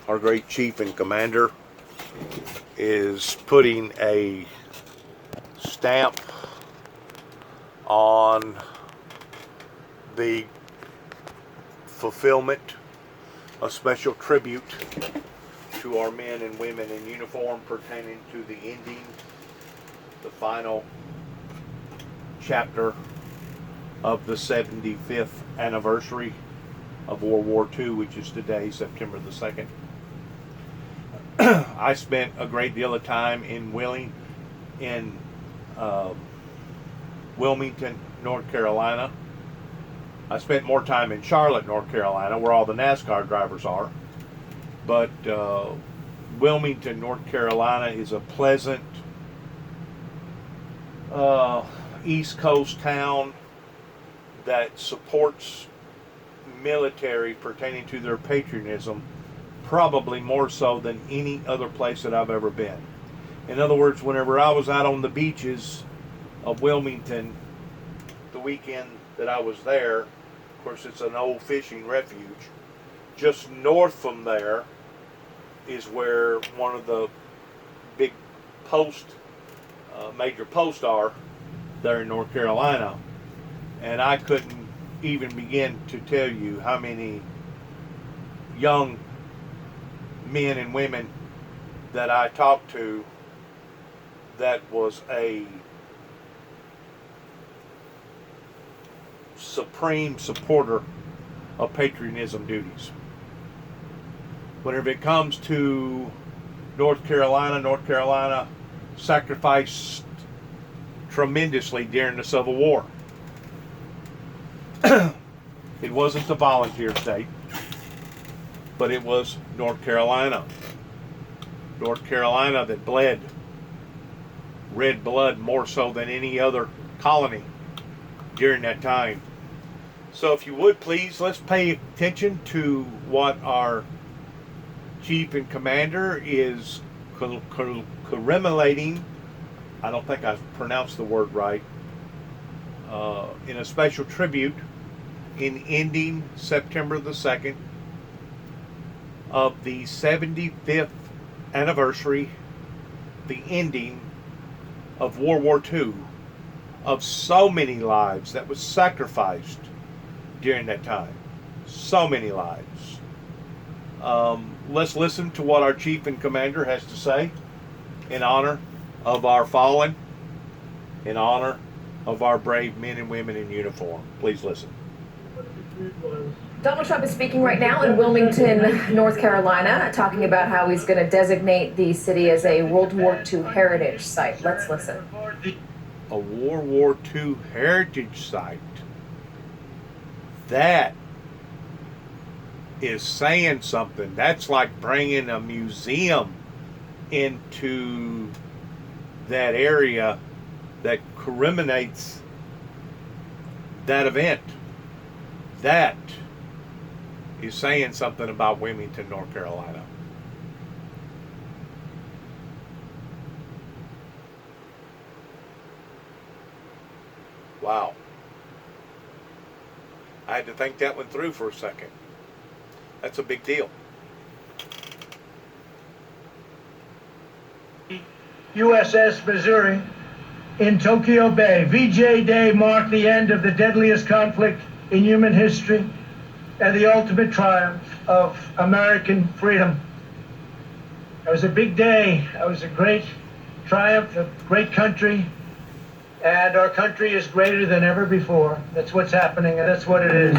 our great chief and commander, is putting a stamp on the fulfillment, a special tribute to our men and women in uniform pertaining to the ending, the final chapter of the 75th anniversary of World War II, which is today, September the 2nd. I spent a great deal of time in Wilmington, North Carolina. I spent more time in Charlotte, North Carolina, where all the NASCAR drivers are. But Wilmington, North Carolina is a pleasant East Coast town that supports military pertaining to their patriotism, probably more so than any other place that I've ever been. In other words, whenever I was out on the beaches of Wilmington the weekend that I was there, of course it's an old fishing refuge, just north from there is where one of the big major posts are there in North Carolina. And I couldn't even begin to tell you how many young men and women that I talked to that was a supreme supporter of patriotism duties. Whenever it comes to North Carolina sacrificed tremendously during the Civil War. It wasn't the volunteer state, but it was North Carolina. North Carolina that bled red blood more so than any other colony during that time. So if you would please, let's pay attention to what our chief and commander is commemorating. I don't think I've pronounced the word right. In a special tribute in ending September the 2nd of the 75th anniversary, the ending of World War II, of so many lives that was sacrificed during that time. So many lives. Let's listen to what our chief and commander has to say in honor of our fallen, in honor of our brave men and women in uniform. Please listen. Donald Trump is speaking right now in Wilmington, North Carolina, talking about how he's going to designate the city as a World War II heritage site. Let's listen. A World War II heritage site. That is saying something. That's like bringing a museum into that area that commemorates that event. That is saying something about Wilmington, North Carolina. Wow. I had to think that one through for a second. That's a big deal. USS Missouri in Tokyo Bay. VJ Day marked the end of the deadliest conflict in human history and the ultimate triumph of American freedom. It was a big day. It was a great triumph, a great country, and our country is greater than ever before. That's what's happening, and that's what it is.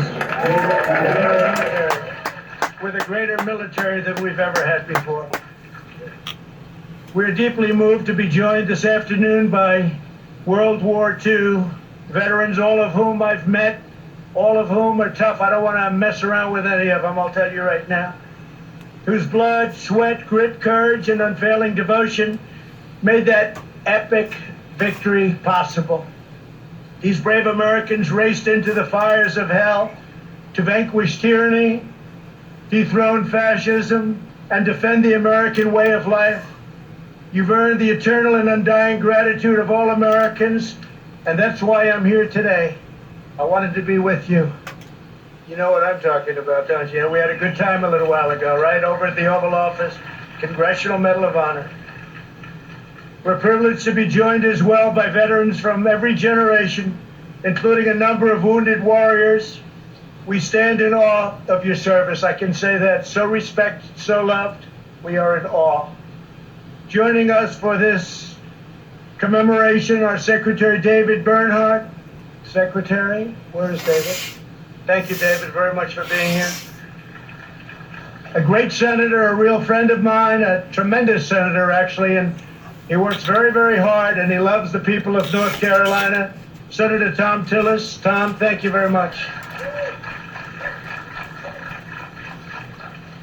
With a greater military than we've ever had before. We're deeply moved to be joined this afternoon by World War II veterans, all of whom I've met, all of whom are tough. I don't want to mess around with any of them, I'll tell you right now. Whose blood, sweat, grit, courage, and unfailing devotion made that epic victory possible. These brave Americans raced into the fires of hell to vanquish tyranny, dethrone fascism, and defend the American way of life. You've earned the eternal and undying gratitude of all Americans, and that's why I'm here today. I wanted to be with you. You know what I'm talking about, don't you? We had a good time a little while ago, right? Over at the Oval Office, Congressional Medal of Honor. We're privileged to be joined as well by veterans from every generation, including a number of wounded warriors. We stand in awe of your service. I can say that. So respected, so loved. We are in awe. Joining us for this commemoration, our Secretary David Bernhardt. Secretary, where is David? Thank you, David, very much for being here. A great senator, a real friend of mine, a tremendous senator, actually, and he works very, very hard, and he loves the people of North Carolina. Senator Tom Tillis. Tom, thank you very much.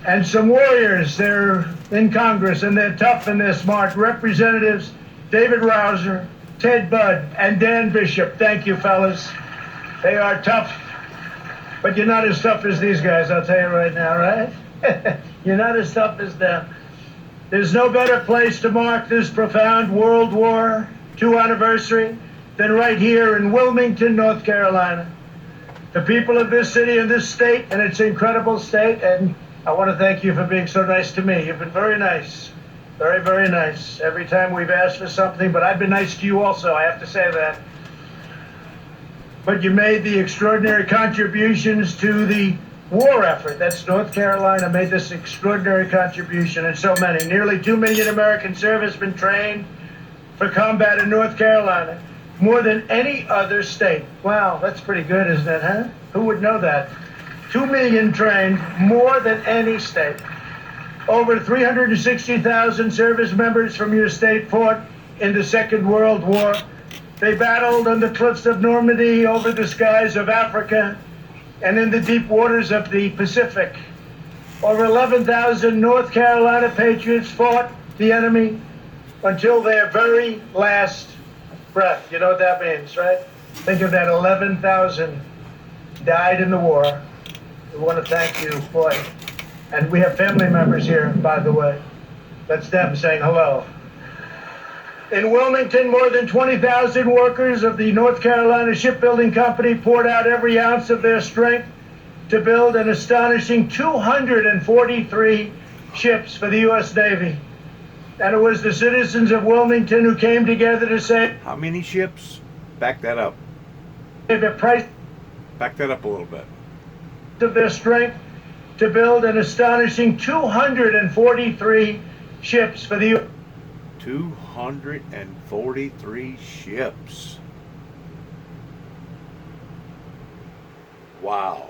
And some warriors, they're in Congress, and they're tough and they're smart. Representatives David Rouser, Ted Budd, and Dan Bishop. Thank you, fellas. They are tough. But you're not as tough as these guys, I'll tell you right now, right? You're not as tough as them. There's no better place to mark this profound World War II anniversary than right here in Wilmington, North Carolina. The people of this city and this state, and its incredible state, and I want to thank you for being so nice to me. You've been very nice. Very, very nice. Every time we've asked for something, but I've been nice to you also, I have to say that. But you made the extraordinary contributions to the war effort. That's North Carolina made this extraordinary contribution, and so many. Nearly 2 million American servicemen trained for combat in North Carolina, more than any other state. Wow, that's pretty good, isn't it, huh? Who would know that? 2 million trained, more than any state. Over 360,000 service members from your state fought in the Second World War. They battled on the cliffs of Normandy, over the skies of Africa, and in the deep waters of the Pacific. Over 11,000 North Carolina Patriots fought the enemy until their very last breath. You know what that means, right? Think of that, 11,000 died in the war. We want to thank you, boy. And we have family members here, by the way. That's them saying hello. In Wilmington, more than 20,000 workers of the North Carolina Shipbuilding Company poured out every ounce of their strength to build an astonishing 243 ships for the U.S. Navy. And it was the citizens of Wilmington who came together to say... How many ships? Back that up. ...the price... Back that up a little bit. ...of their strength to build an astonishing 243 ships for the U.S. 243 ships. Wow.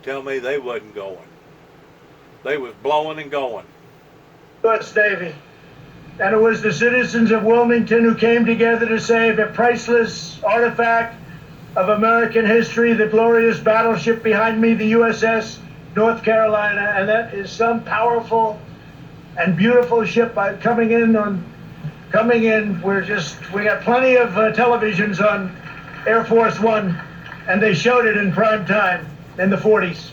Tell me they wasn't going. They was blowing and going. U.S. Navy. And it was the citizens of Wilmington who came together to save a priceless artifact of American history, the glorious battleship behind me, the USS North Carolina. And that is some powerful and beautiful ship coming in. We got plenty of televisions on Air Force One, and they showed it in prime time in the 40s.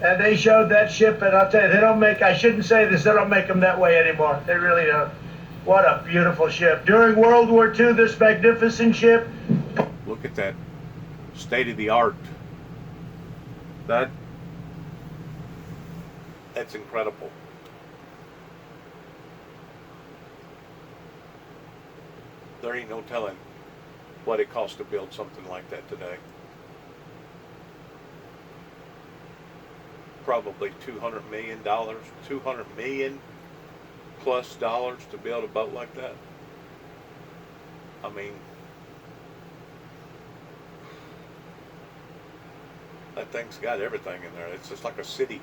And they showed that ship, and I'll tell you, I shouldn't say this, they don't make them that way anymore. They really don't. What a beautiful ship. During World War II, this magnificent ship... Look at that state of the art. That's incredible. There ain't no telling what it costs to build something like that today. Probably $200 million, $200 million plus dollars to build a boat like that. I mean, that thing's got everything in there. It's just like a city.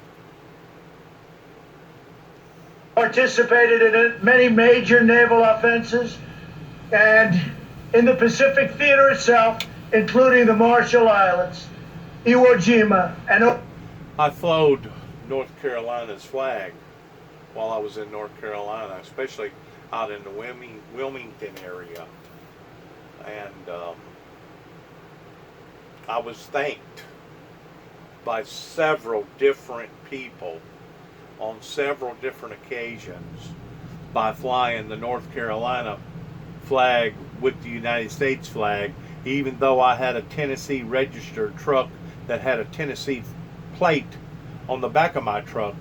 Participated in many major naval offenses and in the Pacific Theater itself, including the Marshall Islands, Iwo Jima, and... I flowed North Carolina's flag while I was in North Carolina, especially out in the Wilmington area. And I was thanked by several different people on several different occasions by flying the North Carolina flag with the United States flag even though I had a Tennessee registered truck that had a Tennessee plate on the back of my truck,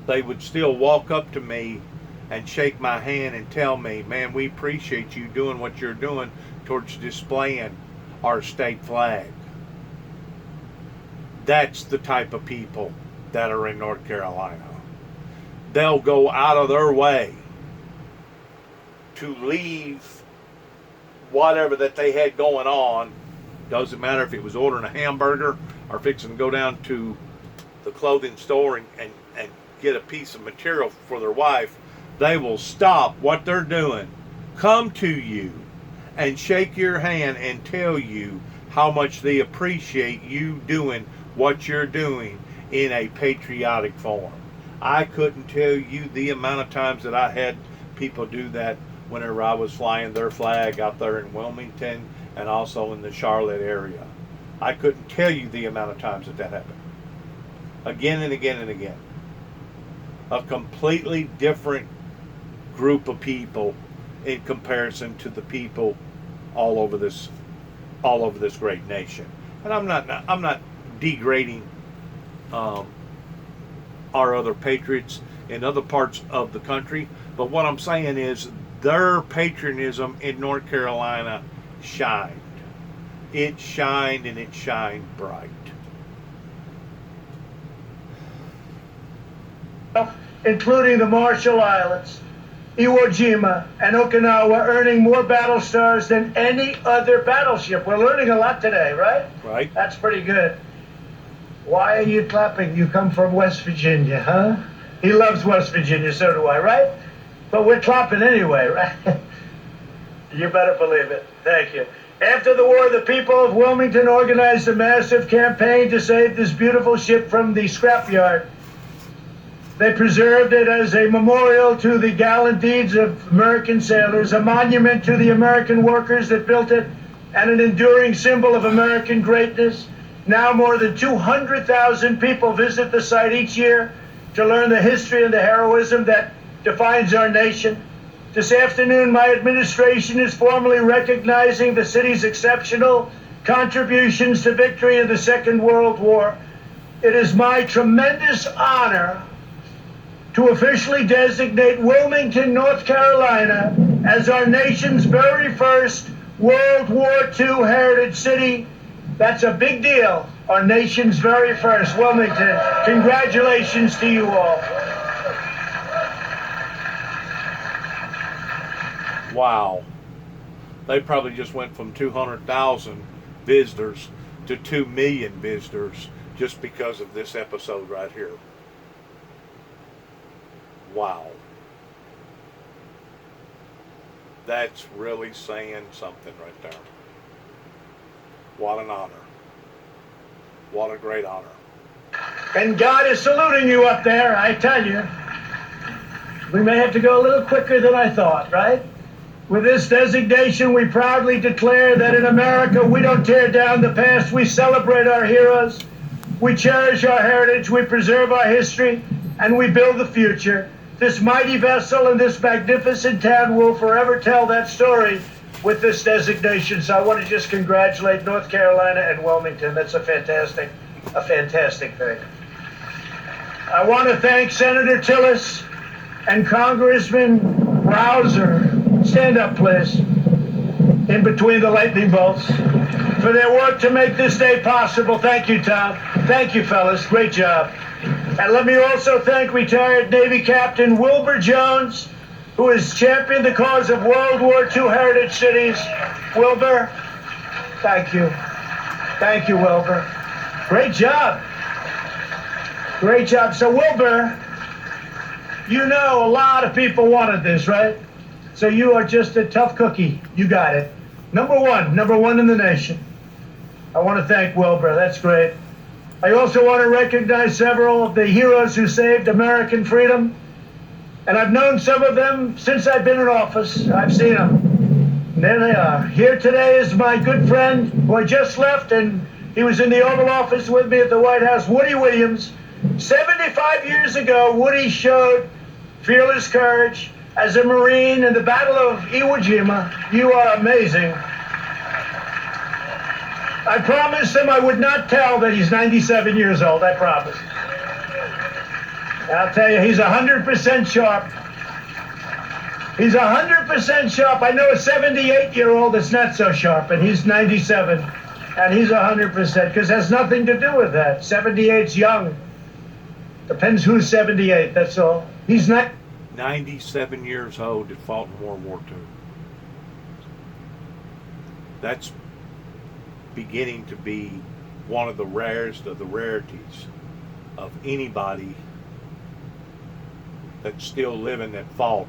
they would still walk up to me and shake my hand and tell me, man, we appreciate you doing what you're doing towards displaying our state flag. That's the type of people that are in North Carolina. They'll go out of their way to leave whatever that they had going on. Doesn't matter if it was ordering a hamburger or fixing to go down to the clothing store and get a piece of material for their wife. They will stop what they're doing, come to you, and shake your hand and tell you how much they appreciate you doing what you're doing in a patriotic form. I couldn't tell you the amount of times that I had people do that whenever I was flying their flag out there in Wilmington and also in the Charlotte area. I couldn't tell you the amount of times that happened. Again and again and again. A completely different group of people in comparison to the people all over this great nation. And I'm not degrading our other patriots in other parts of the country, but what I'm saying is their patriotism in North Carolina shined. It shined, and it shined bright. Including the Marshall Islands, Iwo Jima, and Okinawa, earning more battle stars than any other battleship. We're learning a lot today, right? Right. That's pretty good. Why are you clapping? You come from West Virginia, huh? He loves West Virginia, so do I, right? But we're clapping anyway, right? You better believe it. Thank you. After the war, the people of Wilmington organized a massive campaign to save this beautiful ship from the scrapyard. They preserved it as a memorial to the gallant deeds of American sailors, a monument to the American workers that built it, and an enduring symbol of American greatness. Now more than 200,000 people visit the site each year to learn the history and the heroism that defines our nation. This afternoon, my administration is formally recognizing the city's exceptional contributions to victory in the Second World War. It is my tremendous honor to officially designate Wilmington, North Carolina, as our nation's very first World War II heritage city. That's a big deal. Our nation's very first, Wilmington. Congratulations to you all. Wow. They probably just went from 200,000 visitors to 2 million visitors just because of this episode right here. Wow. That's really saying something right there. What an honor. What a great honor. And God is saluting you up there, I tell you. We may have to go a little quicker than I thought, right? With this designation, we proudly declare that in America, we don't tear down the past, we celebrate our heroes, we cherish our heritage, we preserve our history, and we build the future. This mighty vessel and this magnificent town will forever tell that story with this designation. So I want to just congratulate North Carolina and Wilmington. That's a fantastic thing. I want to thank Senator Tillis and Congressman Rouser. Stand up, please, in between the lightning bolts, for their work to make this day possible. Thank you, Tom. Thank you, fellas. Great job. And let me also thank retired Navy Captain Wilbur Jones, who has championed the cause of World War II heritage cities. Wilbur, thank you. Thank you, Wilbur. Great job. Great job. So, Wilbur, you know a lot of people wanted this, right? So you are just a tough cookie. You got it. Number one in the nation. I want to thank Wilbur. That's great. I also want to recognize several of the heroes who saved American freedom. And I've known some of them since I've been in office. I've seen them. And there they are. Here today is my good friend who I just left, and he was in the Oval Office with me at the White House, Woody Williams. 75 years ago, Woody showed fearless courage as a Marine in the Battle of Iwo Jima. You are amazing. I promised him I would not tell that he's 97 years old. I promise. I'll tell you, he's 100% sharp. He's 100% sharp. I know a 78-year-old that's not so sharp, and he's 97, and he's 100%, because it has nothing to do with that. 78's young. Depends who's 78, that's all. He's not 97 years old and fought in World War II. That's beginning to be one of the rarest of the rarities of anybody that's still living that fought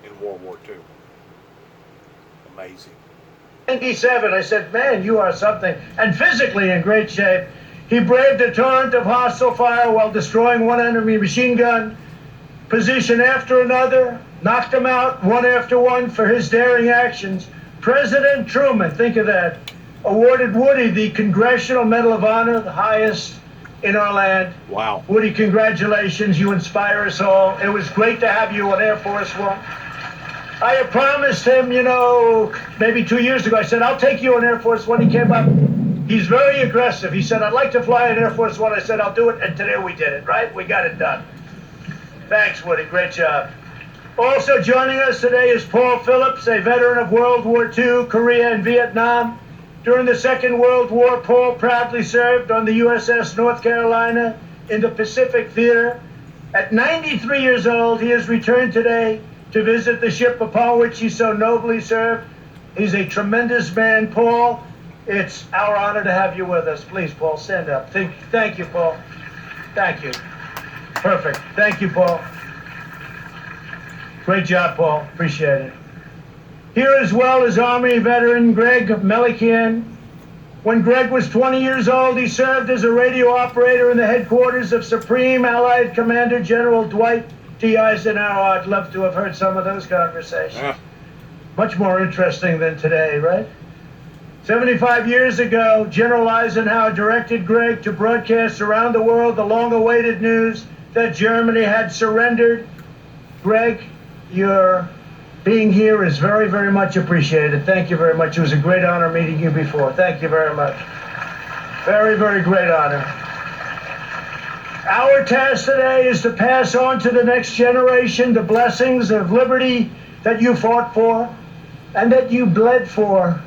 in World War II. Amazing. 97. I said, man, you are something. And physically in great shape. He braved a torrent of hostile fire while destroying one enemy machine gun position after another, knocked them out one after one for his daring actions. President Truman, think of that, awarded Woody the Congressional Medal of Honor, the highest in our land. Wow. Woody, congratulations. You inspire us all. It was great to have you on Air Force One. I had promised him, maybe 2 years ago, I said, I'll take you on Air Force One. He came up. He's very aggressive. He said, I'd like to fly on Air Force One. I said, I'll do it. And today we did it, right? We got it done. Thanks, Woody. Great job. Also joining us today is Paul Phillips, a veteran of World War II, Korea, and Vietnam. During the Second World War, Paul proudly served on the USS North Carolina in the Pacific Theater. At 93 years old, he has returned today to visit the ship upon which he so nobly served. He's a tremendous man. Paul, it's our honor to have you with us. Please, Paul, stand up. Thank you, Paul. Thank you. Perfect. Thank you, Paul. Great job, Paul. Appreciate it. Here as well is Army veteran Greg Melikian. When Greg was 20 years old, he served as a radio operator in the headquarters of Supreme Allied Commander General Dwight D. Eisenhower. I'd love to have heard some of those conversations. Yeah. Much more interesting than today, right? 75 years ago, General Eisenhower directed Greg to broadcast around the world the long-awaited news that Germany had surrendered. Greg, your being here is very, very much appreciated. Thank you very much. It was a great honor meeting you before. Thank you very much. Very, very great honor. Our task today is to pass on to the next generation the blessings of liberty that you fought for and that you bled for.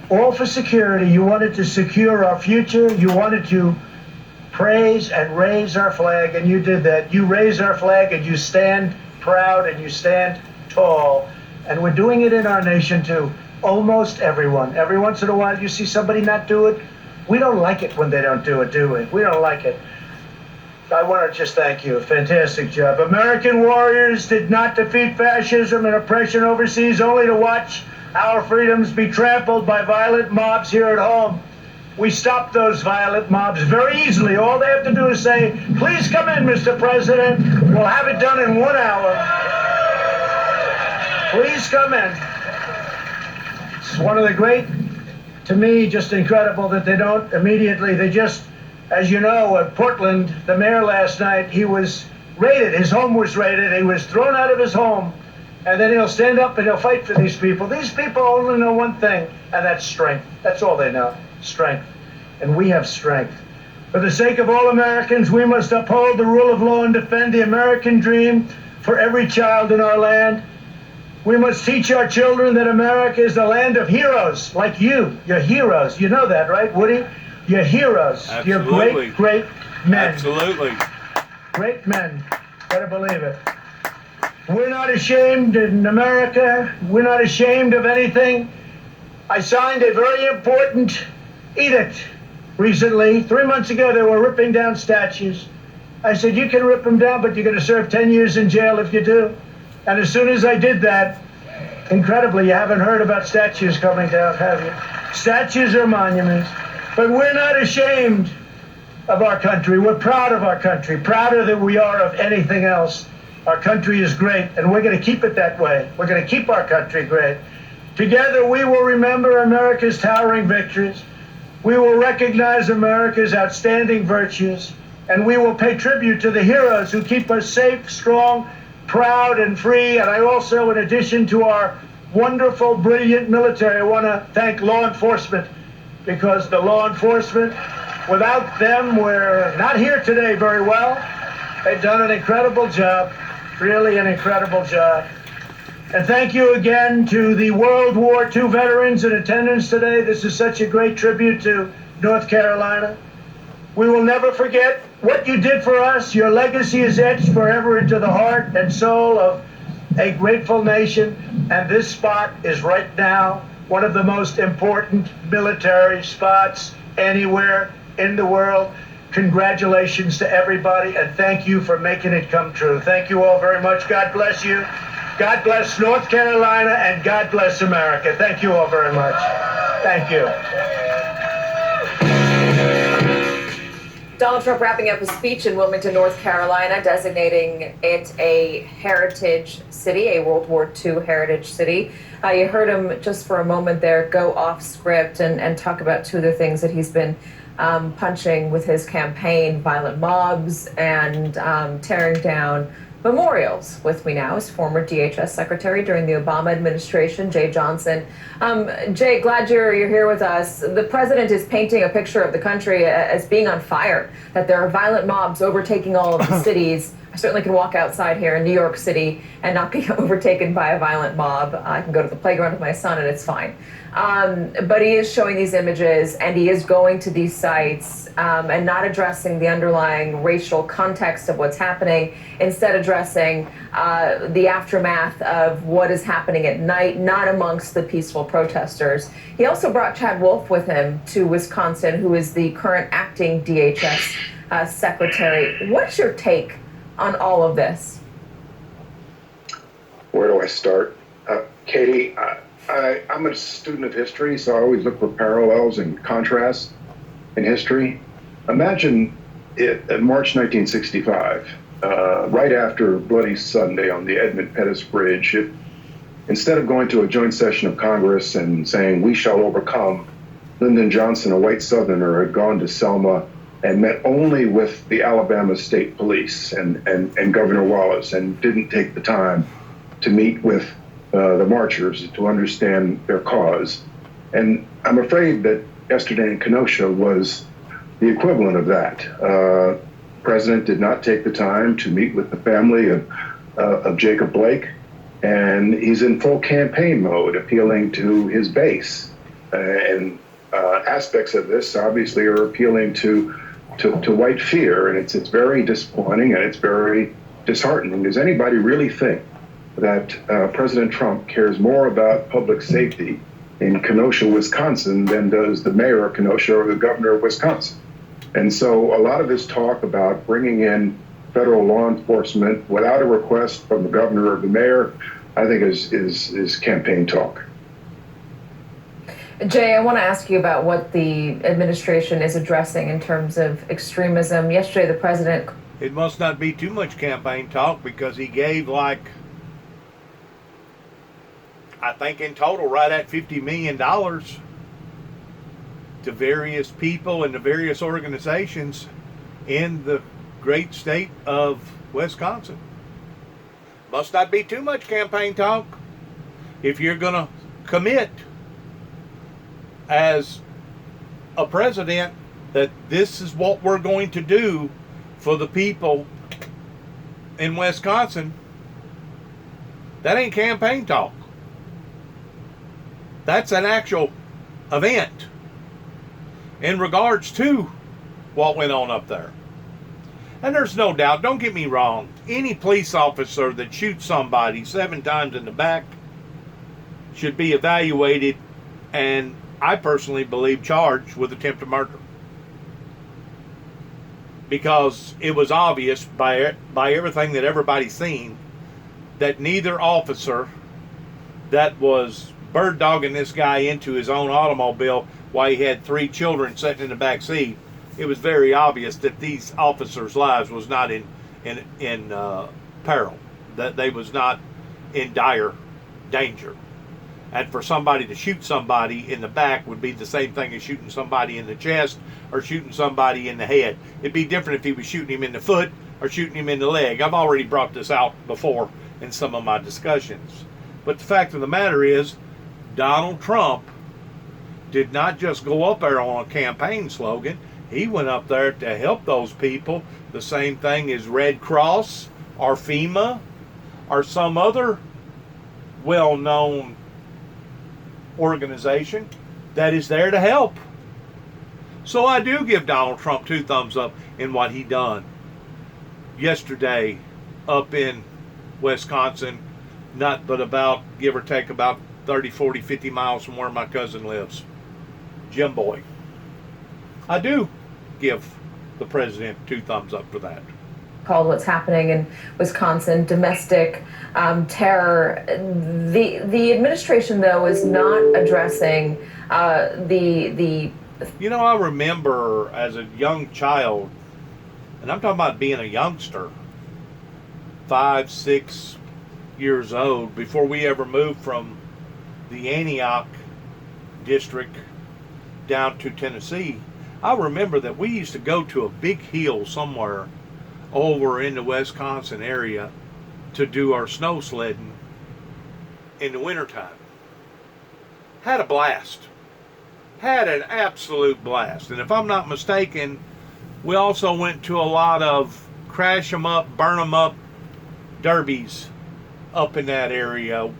All for security. You wanted to secure our future. You wanted to praise and raise our flag, and you did that. You raise our flag, and you stand proud, and you stand tall. And we're doing it in our nation, too. Almost everyone. Every once in a while, you see somebody not do it. We don't like it when they don't do it, do we? We don't like it. I want to just thank you. Fantastic job. American warriors did not defeat fascism and oppression overseas only to watch our freedoms be trampled by violent mobs here at home. We stopped those violent mobs very easily. All they have to do is say, please come in, Mr. President. We'll have it done in 1 hour. Please come in. It's one of the great, to me, just incredible that they don't immediately, they just, as you know, at Portland, the mayor last night, he was raided. His home was raided. He was thrown out of his home. And then he'll stand up and he'll fight for these people. These people only know one thing, and that's strength. That's all they know, strength. And we have strength. For the sake of all Americans, we must uphold the rule of law and defend the American dream for every child in our land. We must teach our children that America is the land of heroes, like you. You're heroes. You know that, right, Woody? You're heroes. Absolutely. You're great, great men. Absolutely. Great men. Better believe it. We're not ashamed in America. We're not ashamed of anything. I signed a very important edict recently. 3 months ago, they were ripping down statues. I said, you can rip them down, but you're going to serve 10 years in jail if you do. And as soon as I did that, incredibly, you haven't heard about statues coming down, have you? Statues are monuments. But we're not ashamed of our country. We're proud of our country, prouder than we are of anything else. Our country is great, and we're going to keep it that way. We're going to keep our country great. Together, we will remember America's towering victories. We will recognize America's outstanding virtues, and we will pay tribute to the heroes who keep us safe, strong, proud, and free. And I also, in addition to our wonderful, brilliant military. I want to thank law enforcement, because the law enforcement, without them, we're not here today very well. They've done an incredible job, really an incredible job. And thank you again to the World War II veterans in attendance today. This is such a great tribute to North Carolina. We will never forget what you did for us. Your legacy is etched forever into the heart and soul of a grateful nation. And this spot is right now one of the most important military spots anywhere in the world. Congratulations to everybody, and thank you for making it come true. Thank you all very much. God bless you. God bless North Carolina, and God bless America. Thank you all very much. Thank you. Donald Trump wrapping up his speech in Wilmington, North Carolina, designating it a heritage city, a World War II heritage city. You heard him just for a moment there go off script and talk about two of the things that he's been punching with his campaign: violent mobs and tearing down memorials. With me now is former DHS Secretary during the Obama administration, Jay Johnson. Jay, glad you're here with us. The president is painting a picture of the country as being on fire, that there are violent mobs overtaking all of the cities. I certainly can walk outside here in New York City and not be overtaken by a violent mob. I can go to the playground with my son and it's fine. But he is showing these images, and he is going to these sites and not addressing the underlying racial context of what's happening, instead addressing the aftermath of what is happening at night, not amongst the peaceful protesters. He also brought Chad Wolf with him to Wisconsin, who is the current acting DHS secretary. What's your take on all of this? Where do I start? Katie, I'm a student of history, so I always look for parallels and contrasts in history. Imagine it in March 1965, right after Bloody Sunday on the Edmund Pettus Bridge, if instead of going to a joint session of Congress and saying, "We shall overcome," Lyndon Johnson, a white Southerner, had gone to Selma and met only with the Alabama State Police and Governor Wallace, and didn't take the time to meet with the marchers to understand their cause. And I'm afraid that yesterday in Kenosha was the equivalent of that. The president did not take the time to meet with the family of Jacob Blake, and he's in full campaign mode, appealing to his base. And aspects of this obviously are appealing to white fear, and it's very disappointing and it's very disheartening. Does anybody really think that President Trump cares more about public safety in Kenosha, Wisconsin, than does the mayor of Kenosha or the governor of Wisconsin? And so a lot of this talk about bringing in federal law enforcement without a request from the governor or the mayor, I think is campaign talk. Jay, I want to ask you about what the administration is addressing in terms of extremism. Yesterday, the president... It must not be too much campaign talk, because he gave, I think in total, right at $50 million to various people and to various organizations in the great state of Wisconsin. Must not be too much campaign talk if you're going to commit as a president that this is what we're going to do for the people in Wisconsin. That ain't campaign talk. That's an actual event in regards to what went on up there. And there's no doubt, don't get me wrong, any police officer that shoots somebody 7 times in the back should be evaluated, and I personally believe charged with attempted murder. Because it was obvious by everything that everybody's seen that neither officer that was bird dogging this guy into his own automobile while he had 3 children sitting in the back seat, it was very obvious that these officers' lives was not in peril, that they was not in dire danger. And for somebody to shoot somebody in the back would be the same thing as shooting somebody in the chest or shooting somebody in the head. It'd be different if he was shooting him in the foot or shooting him in the leg. I've already brought this out before in some of my discussions. But the fact of the matter is, Donald Trump did not just go up there on a campaign slogan. He went up there to help those people. The same thing as Red Cross or FEMA or some other well-known organization that is there to help. So I do give Donald Trump 2 thumbs up in what he done yesterday up in Wisconsin, not but about, give or take, about 30, 40, 50 miles from where my cousin lives. Jim Boy. I do give the president 2 thumbs up for that. Called what's happening in Wisconsin domestic terror. The administration, though, is not addressing the. You know, I remember as a young child, and I'm talking about being a youngster, 5, 6 years old, before we ever moved from the Antioch district down to Tennessee. I remember that we used to go to a big hill somewhere over in the Wisconsin area to do our snow sledding in the wintertime. Had a blast. Had an absolute blast. And if I'm not mistaken, we also went to a lot of crash 'em up, burn 'em up derbies up in that area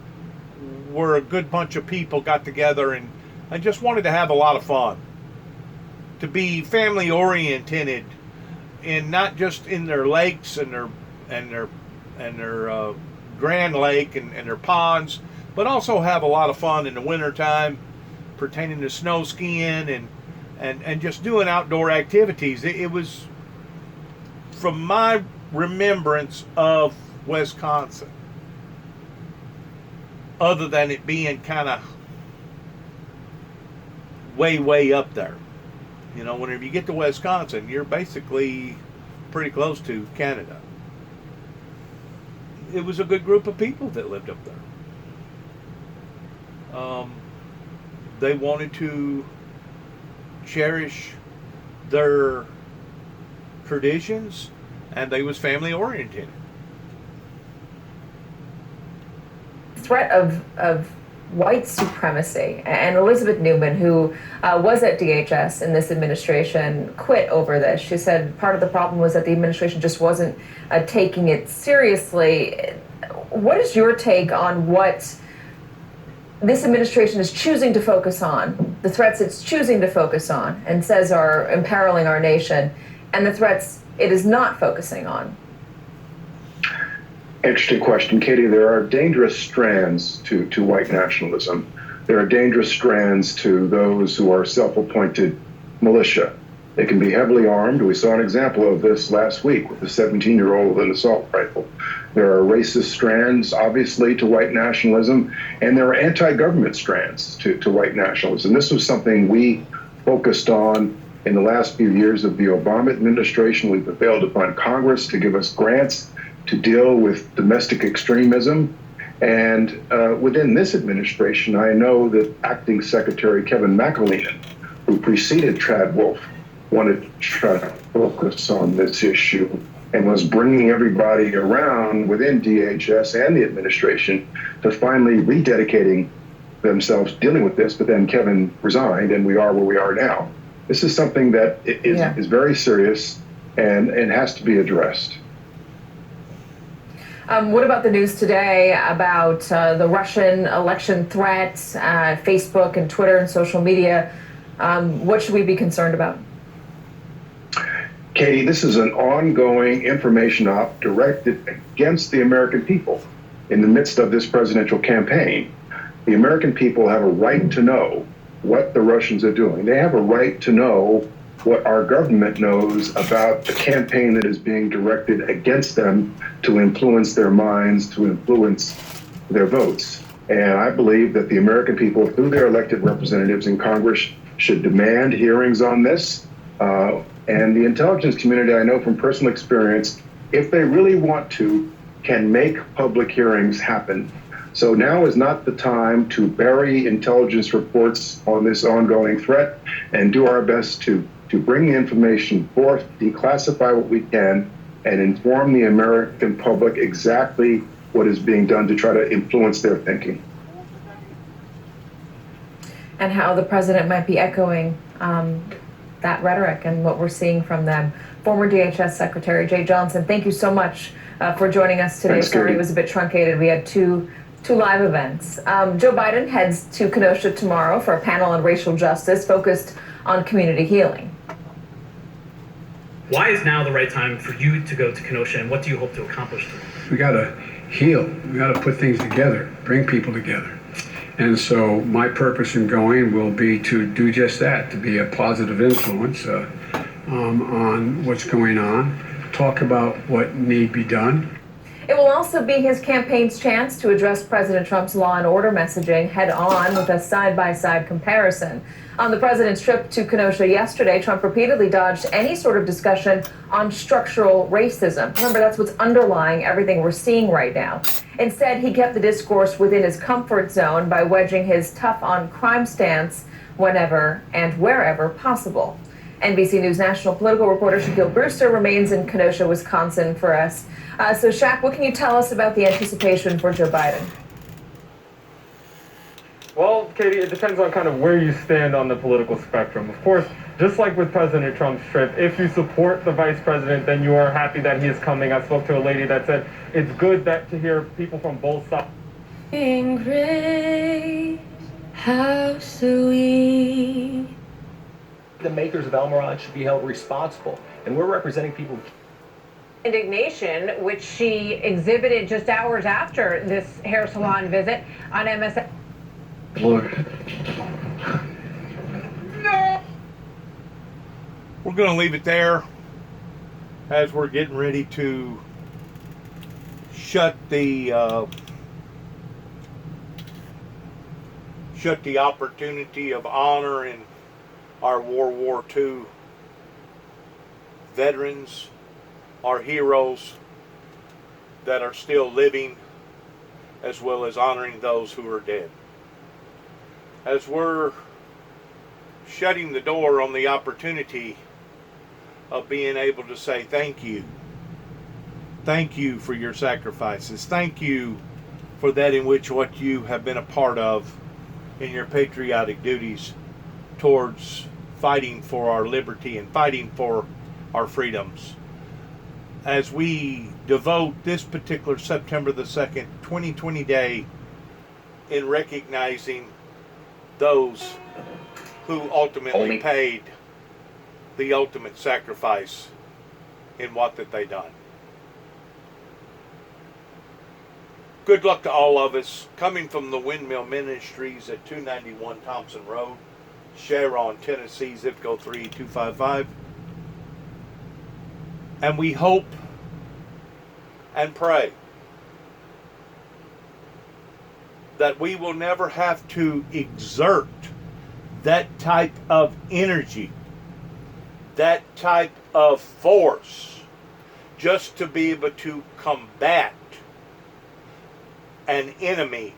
where a good bunch of people got together and just wanted to have a lot of fun. To be family oriented and not just in their lakes and their Grand Lake and their ponds, but also have a lot of fun in the wintertime pertaining to snow skiing and just doing outdoor activities. It was, from my remembrance of Wisconsin, other than it being kind of way up there. You know, whenever you get to Wisconsin, you're basically pretty close to Canada. It was a good group of people that lived up there. They wanted to cherish their traditions, and they was family oriented. Threat of white supremacy, and Elizabeth Newman, who was at DHS in this administration, quit over this. She said part of the problem was that the administration just wasn't taking it seriously. What is your take on what this administration is choosing to focus on, the threats it's choosing to focus on and says are imperiling our nation, and the threats it is not focusing on? Interesting question, Katie. There are dangerous strands to white nationalism. There are dangerous strands to those who are self-appointed militia. They can be heavily armed. We saw an example of this last week with a 17-year-old with an assault rifle. There are racist strands, obviously, to white nationalism, and there are anti-government strands to white nationalism. This was something we focused on in the last few years of the Obama administration. We've prevailed upon Congress to give us grants to deal with domestic extremism. And within this administration, I know that Acting Secretary Kevin McAleenan, who preceded Trad Wolf, wanted to try to focus on this issue and was bringing everybody around within DHS and the administration to finally rededicating themselves dealing with this. But then Kevin resigned, and we are where we are now. This is something that is very serious and has to be addressed. What about the news today about the Russian election threats, Facebook and Twitter and social media? What should we be concerned about? Katie, this is an ongoing information op directed against the American people in the midst of this presidential campaign. The American people have a right to know what the Russians are doing. They have a right to know what our government knows about the campaign that is being directed against them to influence their minds, to influence their votes. And I believe that the American people, through their elected representatives in Congress, should demand hearings on this. And the intelligence community, I know from personal experience, if they really want to, can make public hearings happen. So now is not the time to bury intelligence reports on this ongoing threat, and do our best to bring the information forth, declassify what we can, and inform the American public exactly what is being done to try to influence their thinking. And how the president might be echoing that rhetoric and what we're seeing from them. Former DHS Secretary Jay Johnson, thank you so much for joining us today. Thanks, Sorry Katie. it was a bit truncated. We had two live events. Joe Biden heads to Kenosha tomorrow for a panel on racial justice focused on community healing. Why is now the right time for you to go to Kenosha, and what do you hope to accomplish there? We got to heal. We got to put things together, bring people together. And so my purpose in going will be to do just that, to be a positive influence on what's going on, talk about what need be done. It will also be his campaign's chance to address President Trump's law and order messaging head on with a side-by-side comparison. On the president's trip to Kenosha yesterday, Trump repeatedly dodged any sort of discussion on structural racism. Remember, that's what's underlying everything we're seeing right now. Instead, he kept the discourse within his comfort zone by wedging his tough on crime stance whenever and wherever possible. NBC News national political reporter Shaquille Brewster remains in Kenosha, Wisconsin for us. So, Shaq, what can you tell us about the anticipation for Joe Biden? Well, Katie, it depends on kind of where you stand on the political spectrum. Of course, just like with President Trump's trip, if you support the vice president, then you are happy that he is coming. I spoke to a lady that said it's good that to hear people from both sides. In grace, how sweet. The makers of El Mirage should be held responsible, and we're representing people. Indignation, which she exhibited just hours after this hair salon visit on MSN. Look. We're going to leave it there as we're getting ready to shut the opportunity of honoring our World War II veterans, our heroes that are still living, as well as honoring those who are dead. As we're shutting the door on the opportunity of being able to say thank you. Thank you for your sacrifices. Thank you for that in which what you have been a part of in your patriotic duties towards fighting for our liberty and fighting for our freedoms. As we devote this particular September the 2nd, 2020 day in recognizing those who ultimately paid the ultimate sacrifice in what that they done. Good luck to all of us. Coming from the Windmill Ministries at 291 Thompson Road, Sharon, Tennessee, zip code 38255. And we hope and pray that we will never have to exert that type of energy, that type of force, just to be able to combat an enemy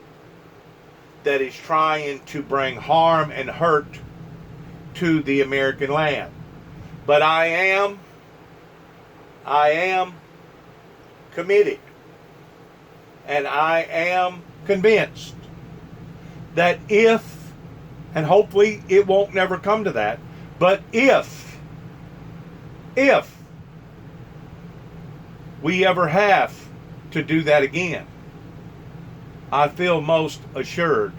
that is trying to bring harm and hurt to the American land. But I am committed, and I am convinced that if, and hopefully it won't never come to that, but if we ever have to do that again, I feel most assured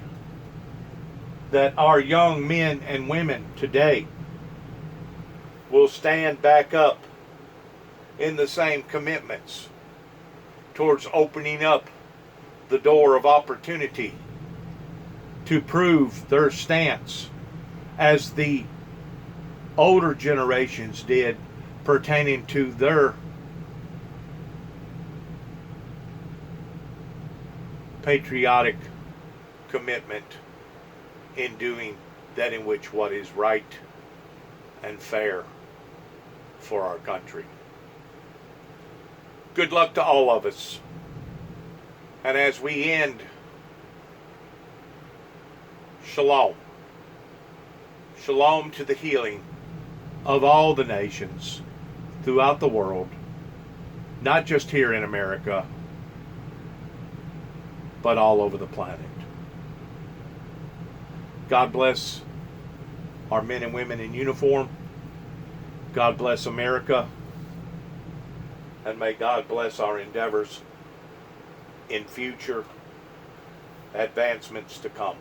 that our young men and women today will stand back up in the same commitments towards opening up the door of opportunity to prove their stance as the older generations did pertaining to their patriotic commitment in doing that in which what is right and fair for our country. Good luck to all of us. And as we end, shalom. Shalom to the healing of all the nations throughout the world, not just here in America, but all over the planet. God bless our men and women in uniform. God bless America. And may God bless our endeavors in future advancements to come.